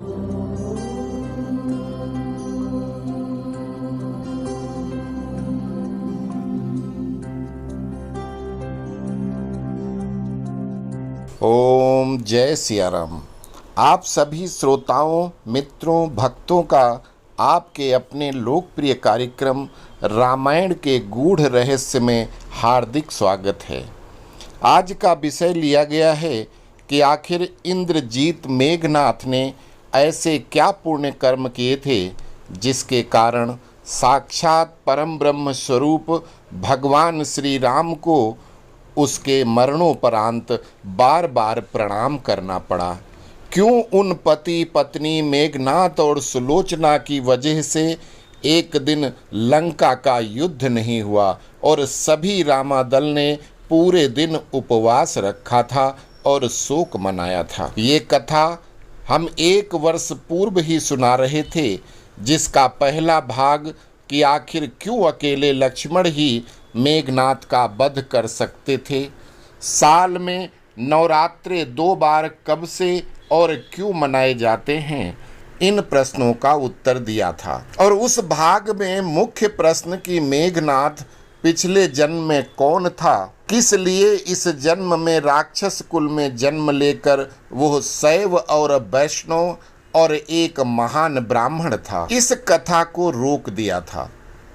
ओम जय सिया राम। आप सभी श्रोताओं, मित्रों, भक्तों का आपके अपने लोकप्रिय कार्यक्रम रामायण के गूढ़ रहस्य में हार्दिक स्वागत है। आज का विषय लिया गया है कि आखिर इंद्रजीत मेघनाथ ने ऐसे क्या पुण्य कर्म किए थे जिसके कारण साक्षात परम ब्रह्म स्वरूप भगवान श्री राम को उसके मरणोपरांत बार बार प्रणाम करना पड़ा। क्यों उन पति पत्नी मेघनाथ और सुलोचना की वजह से एक दिन लंका का युद्ध नहीं हुआ और सभी रामादल ने पूरे दिन उपवास रखा था और शोक मनाया था। ये कथा हम 1 वर्ष पूर्व ही सुना रहे थे, जिसका पहला भाग कि आखिर क्यों अकेले लक्ष्मण ही मेघनाथ का वध कर सकते थे, साल में नवरात्रे 2 बार कब से और क्यों मनाए जाते हैं, इन प्रश्नों का उत्तर दिया था। और उस भाग में मुख्य प्रश्न कि मेघनाथ पिछले जन्म में कौन था, किस लिए इस जन्म में राक्षस कुल में जन्म लेकर वो शैव और वैष्णव और एक महान ब्राह्मण था, इस कथा को रोक दिया था।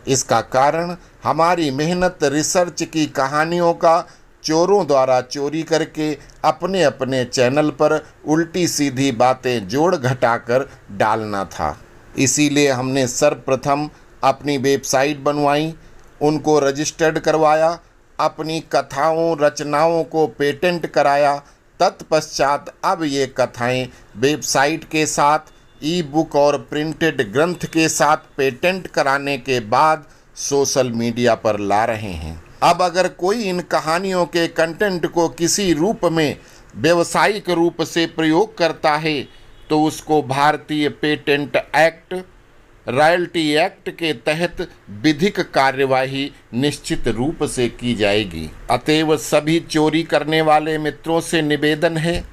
इसका कारण हमारी मेहनत रिसर्च की कहानियों का चोरों द्वारा चोरी करके अपने अपने चैनल पर उल्टी सीधी बातें जोड़ घटाकर डालना था। इसीलिए हमने सर्वप्रथम अपनी वेबसाइट बनवाई, उनको रजिस्टर्ड करवाया, अपनी कथाओं रचनाओं को पेटेंट कराया। तत्पश्चात अब ये कथाएं वेबसाइट के साथ ई बुक और प्रिंटेड ग्रंथ के साथ पेटेंट कराने के बाद सोशल मीडिया पर ला रहे हैं। अब अगर कोई इन कहानियों के कंटेंट को किसी रूप में व्यावसायिक रूप से प्रयोग करता है तो उसको भारतीय पेटेंट एक्ट, रॉयल्टी एक्ट के तहत विधिक कार्यवाही निश्चित रूप से की जाएगी। अतएव सभी चोरी करने वाले मित्रों से निवेदन है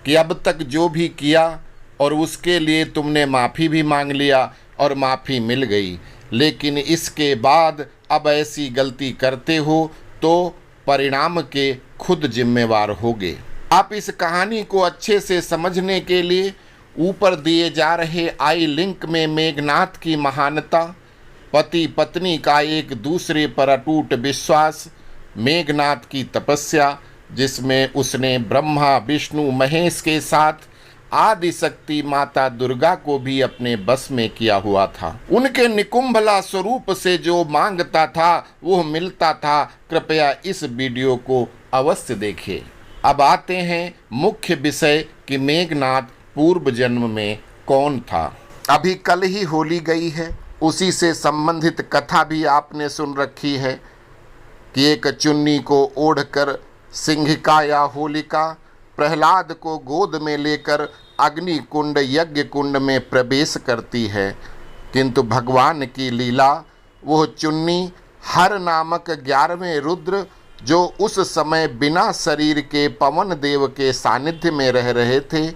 कि अब तक जो भी किया और उसके लिए तुमने माफ़ी भी मांग लिया और माफ़ी मिल गई, लेकिन इसके बाद अब ऐसी गलती करते हो तो परिणाम के खुद जिम्मेवार होगे। आप इस कहानी को अच्छे से समझने के लिए ऊपर दिए जा रहे आई लिंक में मेघनाथ की महानता, पति पत्नी का एक दूसरे पर अटूट विश्वास, मेघनाथ की तपस्या जिसमें उसने ब्रह्मा विष्णु महेश के साथ आदि शक्ति माता दुर्गा को भी अपने बस में किया हुआ था, उनके निकुंभला स्वरूप से जो मांगता था वो मिलता था, कृपया इस वीडियो को अवश्य देखें। अब आते हैं मुख्य विषय कि मेघनाथ पूर्व जन्म में कौन था। अभी कल ही होली गई है, उसी से संबंधित कथा भी आपने सुन रखी है कि एक चुन्नी को ओढ़कर सिंहिका या होलिका प्रहलाद को गोद में लेकर अग्नि कुंड यज्ञ कुंड में प्रवेश करती है, किंतु भगवान की लीला, वह चुन्नी हर नामक 11वें रुद्र जो उस समय बिना शरीर के पवन देव के सानिध्य में रह रहे थे,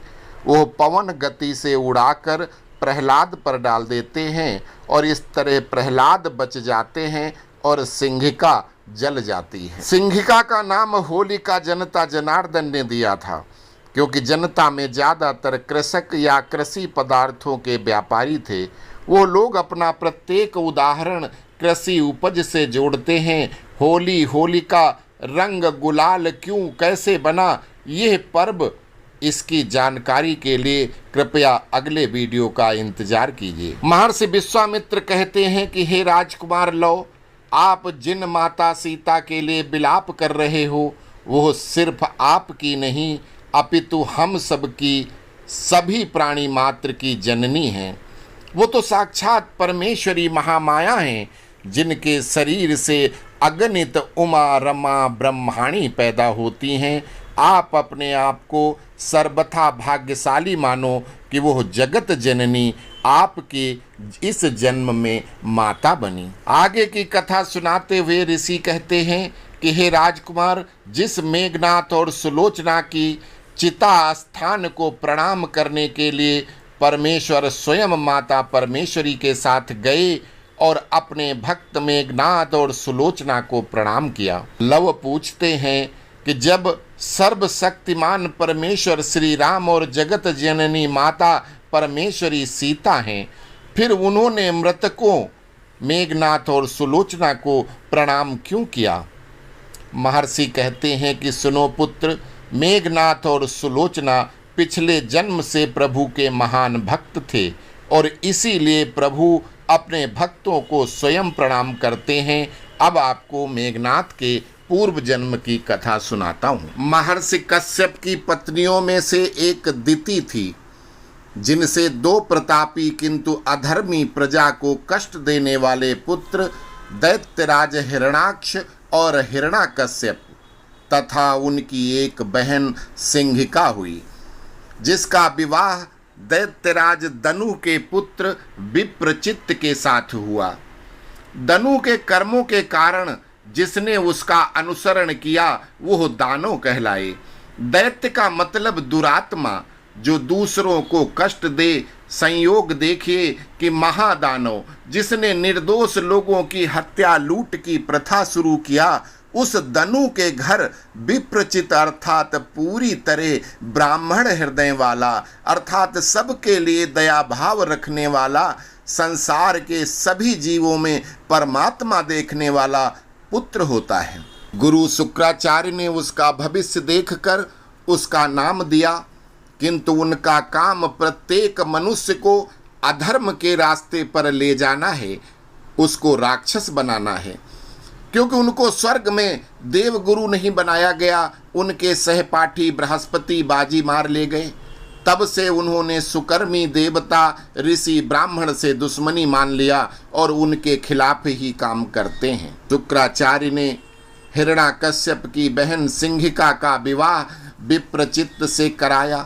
वो पवन गति से उड़ाकर प्रहलाद पर डाल देते हैं और इस तरह प्रहलाद बच जाते हैं और सिंहिका जल जाती है। सिंहिका का नाम होलिका जनता जनार्दन ने दिया था, क्योंकि जनता में ज़्यादातर कृषक या कृषि पदार्थों के व्यापारी थे। वो लोग अपना प्रत्येक उदाहरण कृषि उपज से जोड़ते हैं। होली, होलिका, रंग गुलाल क्यों कैसे बना, यह पर्व, इसकी जानकारी के लिए कृपया अगले वीडियो का इंतजार कीजिए। महर्षि विश्वामित्र कहते हैं कि हे राजकुमार लो, आप जिन माता सीता के लिए विलाप कर रहे हो वो सिर्फ आपकी नहीं अपितु हम सब की, सभी प्राणी मात्र की जननी हैं। वो तो साक्षात परमेश्वरी महामाया हैं, जिनके शरीर से अगणित उमा रमा ब्रह्माणी पैदा होती हैं। आप अपने आप को सर्वथा भाग्यशाली मानो कि वो जगत जननी आपके इस जन्म में माता बनी। आगे की कथा सुनाते हुए ऋषि कहते हैं कि हे राजकुमार, जिस मेघनाथ और सुलोचना की चिता स्थान को प्रणाम करने के लिए परमेश्वर स्वयं माता परमेश्वरी के साथ गए और अपने भक्त मेघनाद और सुलोचना को प्रणाम किया। लव पूछते हैं कि जब सर्वशक्तिमान परमेश्वर श्री राम और जगत जननी माता परमेश्वरी सीता हैं, फिर उन्होंने मृतकों मेघनाथ और सुलोचना को प्रणाम क्यों किया? महर्षि कहते हैं कि सुनो पुत्र, मेघनाथ और सुलोचना पिछले जन्म से प्रभु के महान भक्त थे और इसीलिए प्रभु अपने भक्तों को स्वयं प्रणाम करते हैं। अब आपको मेघनाथ के पूर्व जन्म की कथा सुनाता हूँ। महर्षि कश्यप की पत्नियों में से एक दिति थी, जिनसे दो प्रतापी किंतु अधर्मी प्रजा को कष्ट देने वाले पुत्र दैत्यराज हिरणाक्ष और हिरणाकश्यप तथा उनकी एक बहन सिंहिका हुई, जिसका विवाह दैत्यराज दनु के पुत्र विप्रचित्त के साथ हुआ। दनु के कर्मों के कारण जिसने उसका अनुसरण किया वह दानव कहलाए। दैत्य का मतलब दुरात्मा, जो दूसरों को कष्ट दे। संयोग देखिए कि महादानव जिसने निर्दोष लोगों की हत्या लूट की प्रथा शुरू किया, उस दनु के घर विप्रचित अर्थात पूरी तरह ब्राह्मण हृदय वाला, अर्थात सबके लिए दया भाव रखने वाला, संसार के सभी जीवों में परमात्मा देखने वाला पुत्र होता है। गुरु शुक्राचार्य ने उसका भविष्य देखकर उसका नाम दिया, किंतु उनका काम प्रत्येक मनुष्य को अधर्म के रास्ते पर ले जाना है, उसको राक्षस बनाना है। क्योंकि उनको स्वर्ग में देवगुरु नहीं बनाया गया, उनके सहपाठी बृहस्पति बाजी मार ले गए। तब से उन्होंने सुकर्मी देवता ऋषि ब्राह्मण से दुश्मनी मान लिया और उनके खिलाफ ही काम करते हैं। शुक्राचार्य ने हिरणाकश्यप की बहन सिंहिका का विवाह विप्रचित्त से कराया,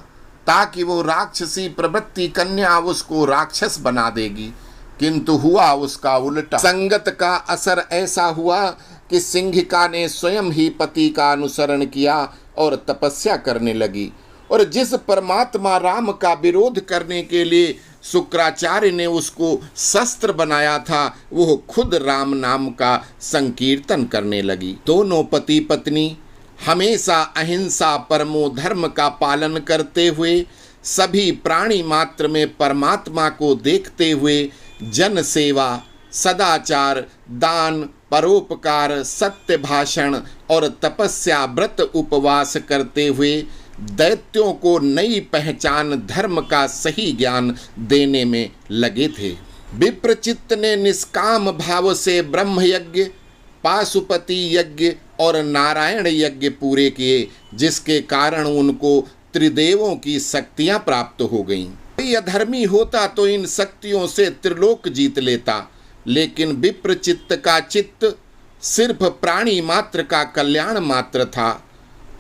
ताकि वो राक्षसी प्रवृत्ति कन्या उसको राक्षस बना देगी, किंतु हुआ उसका उल्टा। संगत का असर ऐसा हुआ कि सिंहिका ने स्वयं ही पति का अनुसरण किया और तपस्या करने लगी, और जिस परमात्मा राम का विरोध करने के लिए शुक्राचार्य ने उसको शस्त्र बनाया था, वो खुद राम नाम का संकीर्तन करने लगी। दोनों पति पत्नी हमेशा अहिंसा परमो धर्म का पालन करते हुए, सभी प्राणी मात्र में परमात्मा को देखते हुए जन सेवा, सदाचार, दान, परोपकार, सत्य भाषण और तपस्या व्रत उपवास करते हुए दैत्यों को नई पहचान धर्म का सही ज्ञान देने में लगे थे। विप्रचित्त ने निष्काम भाव से ब्रह्म यज्ञ, पाशुपति यज्ञ और नारायण यज्ञ पूरे किए, जिसके कारण उनको त्रिदेवों की शक्तियां प्राप्त हो गईं। कोई अधर्मी होता तो इन शक्तियों से त्रिलोक जीत लेता, लेकिन विप्रचित्त का चित्त सिर्फ प्राणी मात्र का कल्याण मात्र था।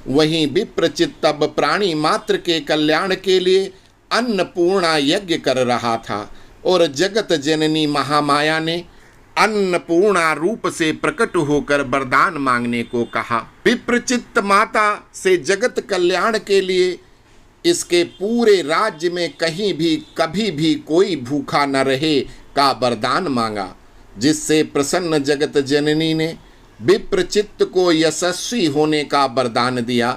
वहीं विप्रचित्त अब प्राणी मात्र के कल्याण के लिए अन्नपूर्णा यज्ञ कर रहा था, और जगत जननी महामाया ने अन्नपूर्णा रूप से प्रकट होकर वरदान मांगने को कहा। विप्रचित्त माता से जगत कल्याण के लिए इसके पूरे राज्य में कहीं भी कभी भी कोई भूखा न रहे का वरदान मांगा, जिससे प्रसन्न जगत जननी ने विप्रचित्त को यशस्वी होने का वरदान दिया।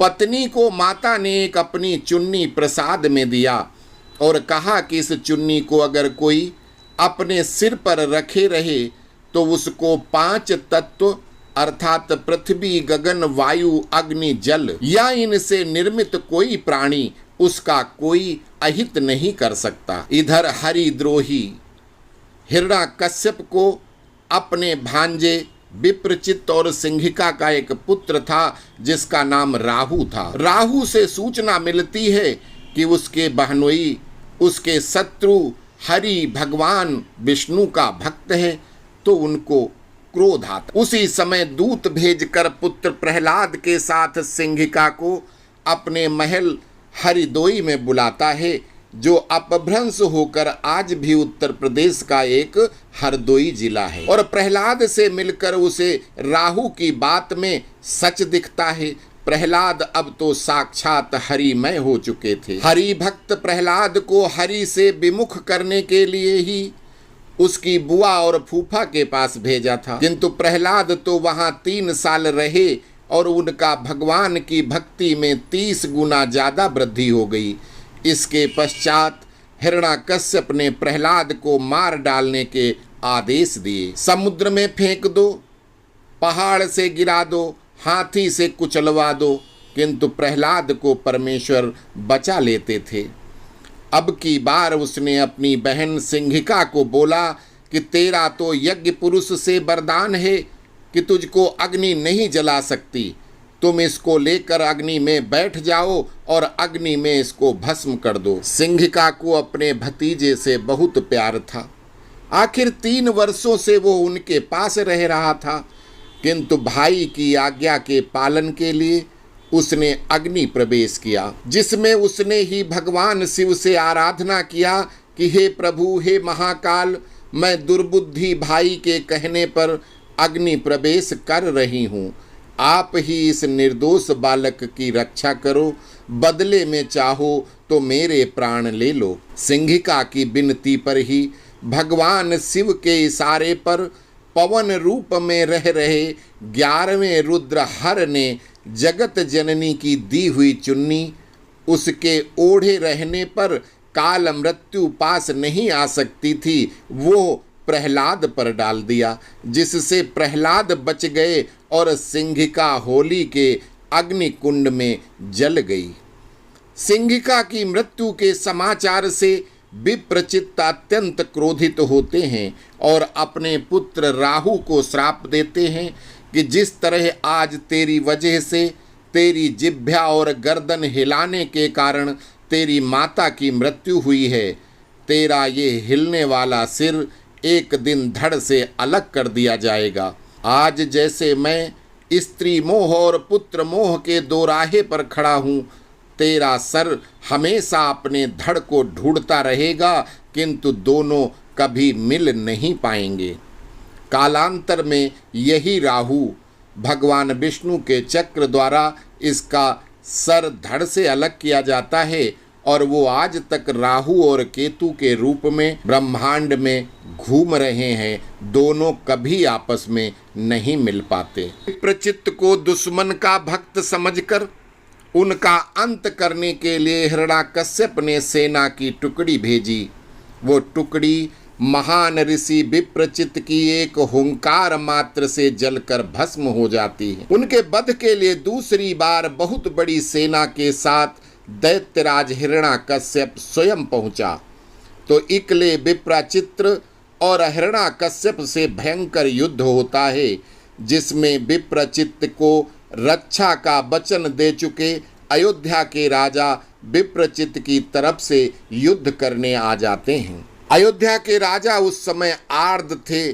पत्नी को माता ने एक अपनी चुन्नी प्रसाद में दिया और कहा कि इस चुन्नी को अगर कोई अपने सिर पर रखे रहे तो उसको 5 तत्व अर्थात पृथ्वी, गगन, वायु, अग्नि, जल या इनसे निर्मित कोई प्राणी उसका कोई अहित नहीं कर सकता। इधर हरिद्रोही हिरणाकश्यप को अपने भांजे विप्रचित्त और सिंहिका का एक पुत्र था जिसका नाम राहु था। राहु से सूचना मिलती है कि उसके बहनोई उसके शत्रु हरि भगवान विष्णु का भक्त है, तो उनको क्रोध आता। उसी समय दूत भेजकर पुत्र प्रहलाद के साथ सिंहिका को अपने महल हरिदोई में बुलाता है, जो अपभ्रंश होकर आज भी उत्तर प्रदेश का एक हरदोई जिला है। और प्रहलाद से मिलकर उसे राहु की बात में सच दिखता है, प्रहलाद अब तो साक्षात हरिमय हो चुके थे। हरि भक्त प्रहलाद को हरि से विमुख करने के लिए ही उसकी बुआ और फूफा के पास भेजा था, किंतु प्रहलाद तो वहां 3 साल रहे और उनका भगवान की भक्ति में 30 गुना ज्यादा वृद्धि हो गई। इसके पश्चात हिरण्याकश्यप ने प्रहलाद को मार डालने के आदेश दिए। समुद्र में फेंक दो, पहाड़ से गिरा दो, हाथी से कुचलवा दो, किंतु प्रहलाद को परमेश्वर बचा लेते थे। अब की बार उसने अपनी बहन सिंहिका को बोला कि तेरा तो यज्ञ पुरुष से वरदान है कि तुझको अग्नि नहीं जला सकती, तुम इसको लेकर अग्नि में बैठ जाओ और अग्नि में इसको भस्म कर दो। सिंहिका को अपने भतीजे से बहुत प्यार था। आखिर 3 वर्षों से वो उनके पास रह रहा था, किंतु भाई की आज्ञा के पालन के लिए उसने अग्नि प्रवेश किया, जिसमें उसने ही भगवान शिव से आराधना किया कि हे प्रभु, हे महाकाल, मैं दुर्बुद्धि भाई के कहने पर अग्नि प्रवेश कर रही हूँ। आप ही इस निर्दोष बालक की रक्षा करो, बदले में चाहो तो मेरे प्राण ले लो। सिंहिका की विनती पर ही भगवान शिव के इशारे पर पवन रूप में रह रहे 11वें रुद्र हर ने जगत जननी की दी हुई चुन्नी उसके ओढ़े रहने पर काल मृत्यु पास नहीं आ सकती थी, वो प्रहलाद पर डाल दिया, जिससे प्रहलाद बच गए और सिंहिका होली के अग्नि कुंड में जल गई। सिंहिका की मृत्यु के समाचार से विप्रचित्त अत्यंत क्रोधित होते हैं और अपने पुत्र राहु को श्राप देते हैं कि जिस तरह आज तेरी वजह से तेरी जिह्वा और गर्दन हिलाने के कारण तेरी माता की मृत्यु हुई है, तेरा ये हिलने वाला सिर एक दिन धड़ से अलग कर दिया जाएगा। आज जैसे मैं स्त्री मोह और पुत्र मोह के दोराहे पर खड़ा हूँ, तेरा सर हमेशा अपने धड़ को ढूंढता रहेगा, किंतु दोनों कभी मिल नहीं पाएंगे। कालांतर में यही राहु भगवान विष्णु के चक्र द्वारा इसका सर धड़ से अलग किया जाता है और वो आज तक राहु और केतु के रूप में ब्रह्मांड में घूम रहे हैं। दोनों कभी आपस में नहीं मिल पाते। विप्रचित्त को दुश्मन का भक्त समझकर उनका अंत करने के लिए हिरण्याकश्यप ने सेना की टुकड़ी भेजी। वो टुकड़ी महान ऋषि विप्रचित्त की एक हुंकार मात्र से जलकर भस्म हो जाती है। उनके वध के लिए दूसरी बार बहुत बड़ी सेना के साथ दैत्यराज हिरण्याकश्यप स्वयं पहुंचा, तो इकले विप्रचित्र और हिरण्याकश्यप से भयंकर युद्ध होता है, जिसमें विप्रचित्त को रक्षा का वचन दे चुके अयोध्या के राजा विप्रचित्त की तरफ से युद्ध करने आ जाते हैं। अयोध्या के राजा उस समय आर्द थे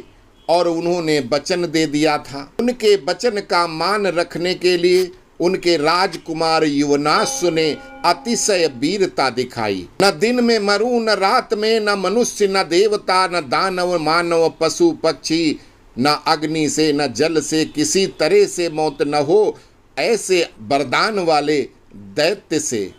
और उन्होंने वचन दे दिया था। उनके वचन का मान रखने के लिए उनके राजकुमार युवनाश्व ने अतिशय वीरता दिखाई। न दिन में मरूं, न रात में, न मनुष्य, न देवता, न दानव, मानव, पशु पक्षी, न अग्नि से, न जल से किसी तरह से मौत न हो, ऐसे वरदान वाले दैत्य से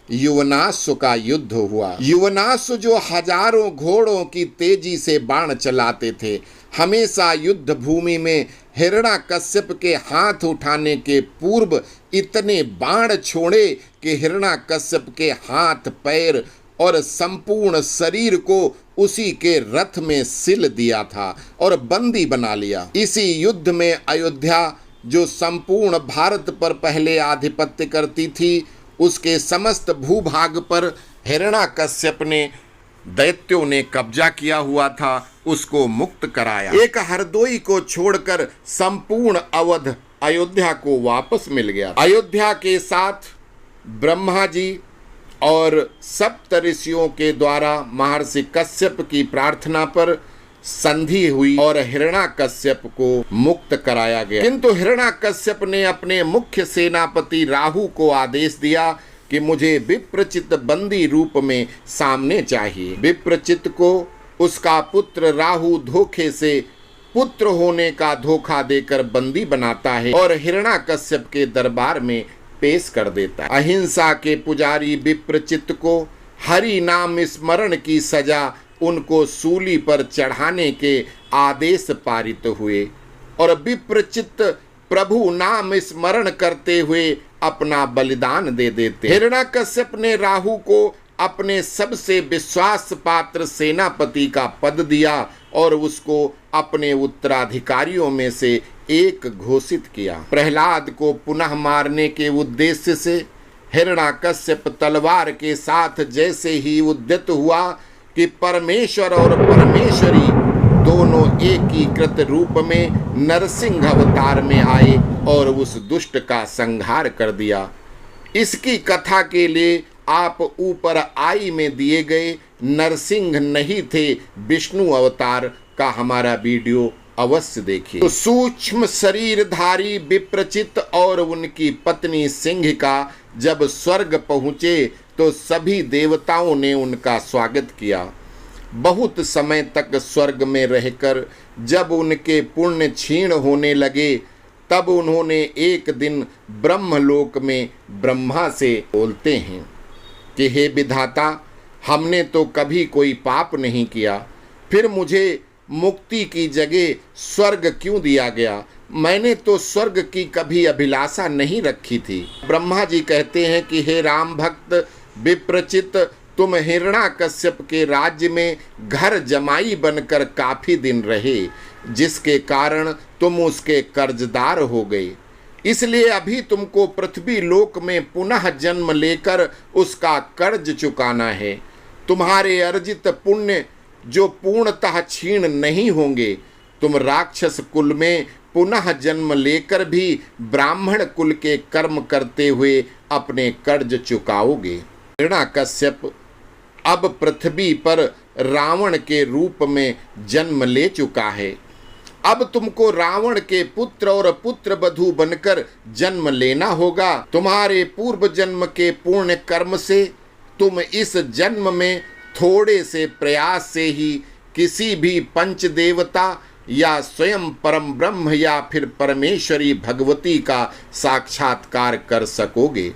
युवनाश्व का युद्ध हुआ। युवनाश्व जो हजारों घोड़ों की तेजी से बाण चलाते थे, हमेशा युद्ध भूमि में हिरण्याकश्यप के हाथ उठाने के पूर्व इतने बाण छोड़े कि हिरण्याकश्यप के हाथ, पैर और संपूर्ण शरीर को उसी के रथ में सिल दिया था और बंदी बना लिया। इसी युद्ध में अयोध्या, जो संपूर्ण भारत पर पहले आधिपत्य करती थी, उसके समस्त भूभाग पर हिरण्याकश्यप ने दैत्यों ने कब्जा किया हुआ था, उसको मुक्त कराया। एक हरदोई को छोड़कर संपूर्ण अवध अयोध्या को वापस मिल गया। अयोध्या के साथ ब्रह्मा जी और सप्त ऋषियों के द्वारा महर्षि कश्यप की प्रार्थना पर संधि हुई और हिरण्याकश्यप को मुक्त कराया गया। किंतु हिरण्याकश्यप ने अपने मुख्य सेनापति राहु को आदेश दिया कि मुझे विप्रचित्त बंदी रूप में सामने चाहिए। विप्रचित्त को उसका पुत्र राहु धोखे से पुत्र होने का धोखा देकर बंदी बनाता है और हिरण्याकश्यप के दरबार में पेश कर देता है। अहिंसा के पुजारी विप्रचित्त को हरि नाम स्मरण की सजा उनको सूली पर चढ़ाने के आदेश पारित हुए और विप्रचित्त प्रभु नाम स्मरण करते हुए अपना बलिदान दे देते। हिरण्याकश्यप ने राहु को अपने सबसे विश्वास पात्र सेनापति का पद दिया और उसको अपने उत्तराधिकारियों में से एक घोषित किया। प्रहलाद को पुनः मारने के उद्देश्य से हिरण्याकश्यप तलवार के साथ जैसे ही उद्यत हुआ कि परमेश्वर और परमेश्वरी दोनों एकीकृत रूप में नरसिंह अवतार में आए और उस दुष्ट का संहार कर दिया। इसकी कथा के लिए आप ऊपर आई में दिए गए नरसिंह नहीं थे विष्णु अवतार का हमारा वीडियो अवश्य देखिए। तो सूक्ष्म शरीरधारी विप्रचित्त और उनकी पत्नी सिंहिका जब स्वर्ग पहुँचे तो सभी देवताओं ने उनका स्वागत किया। बहुत समय तक स्वर्ग में रहकर जब उनके पुण्य क्षीण होने लगे तब उन्होंने एक दिन ब्रह्मलोक में ब्रह्मा से बोलते हैं कि हे विधाता, हमने तो कभी कोई पाप नहीं किया, फिर मुझे मुक्ति की जगह स्वर्ग क्यों दिया गया? मैंने तो स्वर्ग की कभी अभिलाषा नहीं रखी थी। ब्रह्मा जी कहते हैं कि हे राम भक्त विप्रचित्त, तुम हिरण्याकश्यप के राज्य में घर जमाई बनकर काफी दिन रहे, जिसके कारण तुम उसके कर्जदार हो गए। इसलिए अभी तुमको पृथ्वी लोक में पुनः जन्म लेकर उसका कर्ज चुकाना है। तुम्हारे अर्जित पुण्य जो पूर्णतः क्षीण नहीं होंगे, तुम राक्षस कुल में पुनः जन्म लेकर भी ब्राह्मण कुल के कर्म करते हुए अपने कर्ज चुकाओगे। हिरण्याकश्यप अब पृथ्वी पर रावण के रूप में जन्म ले चुका है। अब तुमको रावण के पुत्र और पुत्र वधू बनकर जन्म लेना होगा। तुम्हारे पूर्व जन्म के पूर्ण कर्म से तुम इस जन्म में थोड़े से प्रयास से ही किसी भी पंच देवता या स्वयं परम ब्रह्म या फिर परमेश्वरी भगवती का साक्षात्कार कर सकोगे।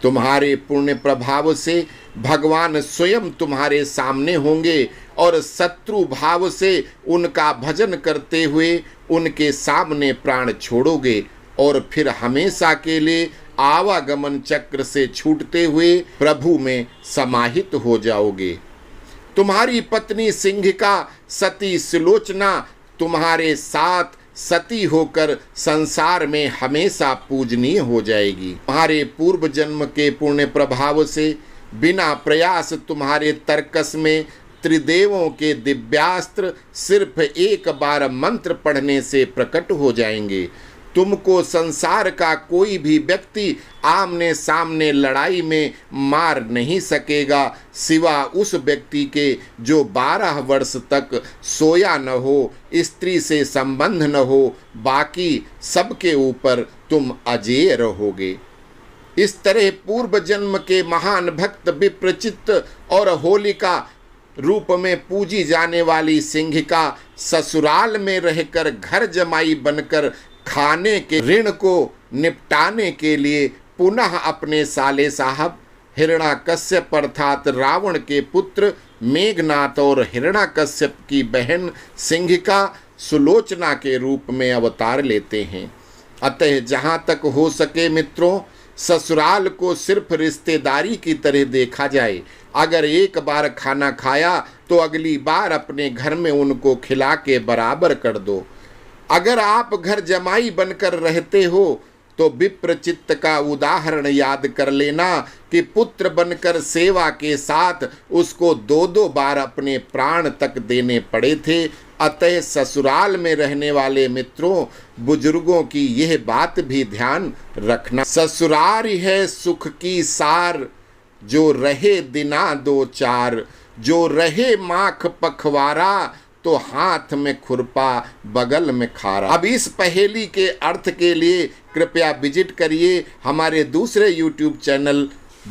तुम्हारे पुण्य प्रभाव से भगवान स्वयं तुम्हारे सामने होंगे और शत्रु भाव से उनका भजन करते हुए उनके सामने प्राण छोड़ोगे और फिर हमेशा के लिए आवागमन चक्र से छूटते हुए प्रभु में समाहित हो जाओगे। तुम्हारी पत्नी सिंहिका सती सुलोचना तुम्हारे साथ सती होकर संसार में हमेशा पूजनीय हो जाएगी। तुम्हारे पूर्व जन्म के पुण्य प्रभाव से बिना प्रयास तुम्हारे तर्कस में त्रिदेवों के दिव्यास्त्र सिर्फ एक बार मंत्र पढ़ने से प्रकट हो जाएंगे। तुमको संसार का कोई भी व्यक्ति आमने सामने लड़ाई में मार नहीं सकेगा सिवा उस व्यक्ति के जो 12 वर्ष तक सोया न हो, स्त्री से संबंध न हो, बाकी सबके ऊपर तुम अजेय रहोगे। इस तरह पूर्व जन्म के महान भक्त विप्रचित्त और होलिका रूप में पूजी जाने वाली सिंहिका ससुराल में रहकर घर जमाई बनकर खाने के ऋण को निपटाने के लिए पुनः अपने साले साहब हिरण्याकश्यप अर्थात रावण के पुत्र मेघनाथ और हिरण्याकश्यप की बहन सिंहिका सुलोचना के रूप में अवतार लेते हैं। अतः जहाँ तक हो सके मित्रों, ससुराल को सिर्फ रिश्तेदारी की तरह देखा जाए। अगर एक बार खाना खाया तो अगली बार अपने घर में उनको खिला के बराबर कर दो। अगर आप घर जमाई बनकर रहते हो तो विप्रचित्त का उदाहरण याद कर लेना कि पुत्र बनकर सेवा के साथ उसको 2-2 बार अपने प्राण तक देने पड़े थे। अतः ससुराल में रहने वाले मित्रों, बुजुर्गों की यह बात भी ध्यान रखना। ससुराल है सुख की सार, जो रहे दिना 2-4, जो रहे माख पखवारा, तो हाथ में खुरपा बगल में खारा। अब इस पहेली के अर्थ के लिए कृपया विजिट करिए हमारे दूसरे YouTube चैनल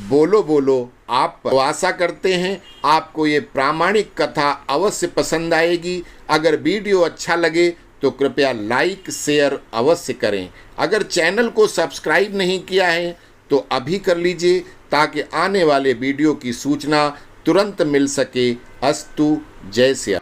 बोलो बोलो आप। तो आशा करते हैं आपको ये प्रामाणिक कथा अवश्य पसंद आएगी। अगर वीडियो अच्छा लगे तो कृपया लाइक शेयर अवश्य करें। अगर चैनल को सब्सक्राइब नहीं किया है तो अभी कर लीजिए ताकि आने वाले वीडियो की सूचना तुरंत मिल सके। अस्तु। जय सिया।